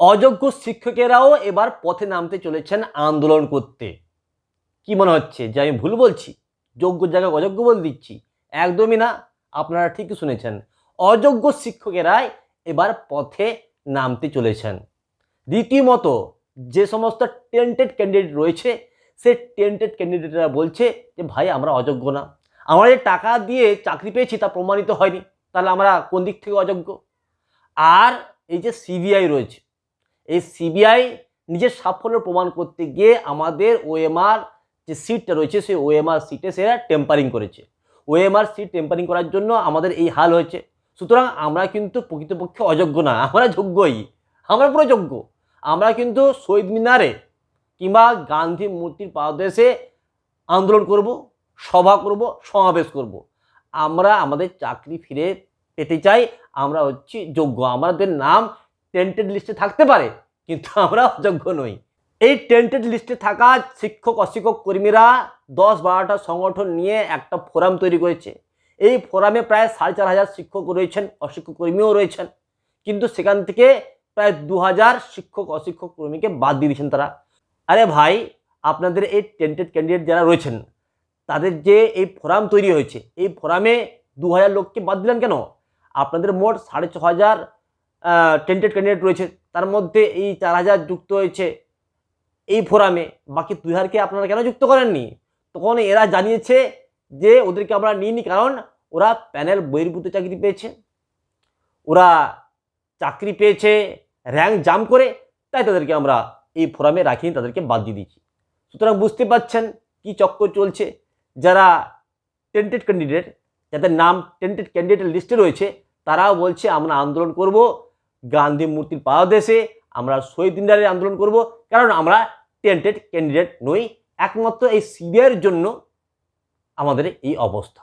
অযোগ্য শিক্ষকেরাও এবার পথে নামতে চলেছেন আন্দোলন করতে। কি মনে হচ্ছে যে আমি ভুল বলছি? যোগ্য জায়গায় অযোগ্য বলে দিচ্ছি? একদমই না, আপনারা ঠিকই শুনেছেন। অযোগ্য শিক্ষকেরাই এবার পথে নামতে চলেছেন। রীতিমতো যে সমস্ত টেন্টেড ক্যান্ডিডেট রয়েছে, সে টেন্টেড ক্যান্ডিডেটরা বলছে যে ভাই আমরা অযোগ্য না, আমরা যে টাকা দিয়ে চাকরি পেয়েছি তা প্রমাণিত হয়নি, তাহলে আমরা কোন দিক থেকে অযোগ্য? আর এই যে সিবিআই রয়েছে, এই সিবিআই নিজের সাফল্য প্রমাণ করতে গিয়ে আমাদের ওএমআর যে সিটটা রয়েছে সেই ওএমআর সিটে সে টেম্পারিং করেছে। ওএমআর সিট টেম্পারিং করার জন্য আমাদের এই হাল হয়েছে। সুতরাং আমরা কিন্তু প্রকৃতপক্ষে অযোগ্য না, আমরা যোগ্যই, আমরা পুরো যোগ্য। আমরা কিন্তু শহীদ মিনারে কিংবা গান্ধী মূর্তির পাদদেশে আন্দোলন করব, সভা করব, সমাবেশ করব। আমরা আমাদের চাকরি ফিরে পেতে চাই, আমরা হচ্ছি যোগ্য। আমাদের নাম টেন্টেড লিস্টে থাকতে পারে, কিন্তু আমরা অযোগ্য নই। এই টেন্টেড লিস্টে থাকা শিক্ষক অশিক্ষক কর্মীরা 10-12টা সংগঠন নিয়ে একটা ফোরাম তৈরি করেছে। এই ফোরামে প্রায় 4,500 শিক্ষক রয়েছেন, অশিক্ষক কর্মীও রয়েছেন, কিন্তু সেখান থেকে প্রায় 2000 শিক্ষক অশিক্ষক কর্মীকে বাদ দিয়ে দিয়েছেন তারা। আরে ভাই, আপনাদের এই টেন্টেড ক্যান্ডিডেট যারা রয়েছেন তাদের যে এই ফোরাম তৈরি হয়েছে, এই ফোরামে 2000 লোককে বাদ দিলেন কেন? আপনাদের মোট 6,500 টেন্টেড ক্যান্ডিডেট রয়েছে, তার মধ্যে এই 4000 যুক্ত হয়েছে এই ফোরামে, বাকি 2000কে আপনারা কেন যুক্ত করেননি? তখন এরা জানিয়েছে যে ওদেরকে আমরা নিইনি, কারণ ওরা প্যানেল বহির্ভূত চাকরি পেয়েছে, ওরা চাকরি পেয়েছে র্যাঙ্ক জাম্প করে, তাই তাদেরকে আমরা এই ফোরামে রাখিনি, তাদেরকে বাদ দিয়ে দিয়েছি। সুতরাং বুঝতে পারছেন কি চক্কর চলছে। যারা টেন্টেড ক্যান্ডিডেট, যাদের নাম টেন্টেড ক্যান্ডিডেটের লিস্টে রয়েছে, তারাও বলছে আমরা আন্দোলন করব গান্ধী মূর্তির পাদদেশে, আমরা শহীদ মিনারে আন্দোলন করব, কারণ আমরা টেন্টেড ক্যান্ডিডেট নই। একমাত্র এই সিবিআইয়ের জন্য আমাদের এই অবস্থা।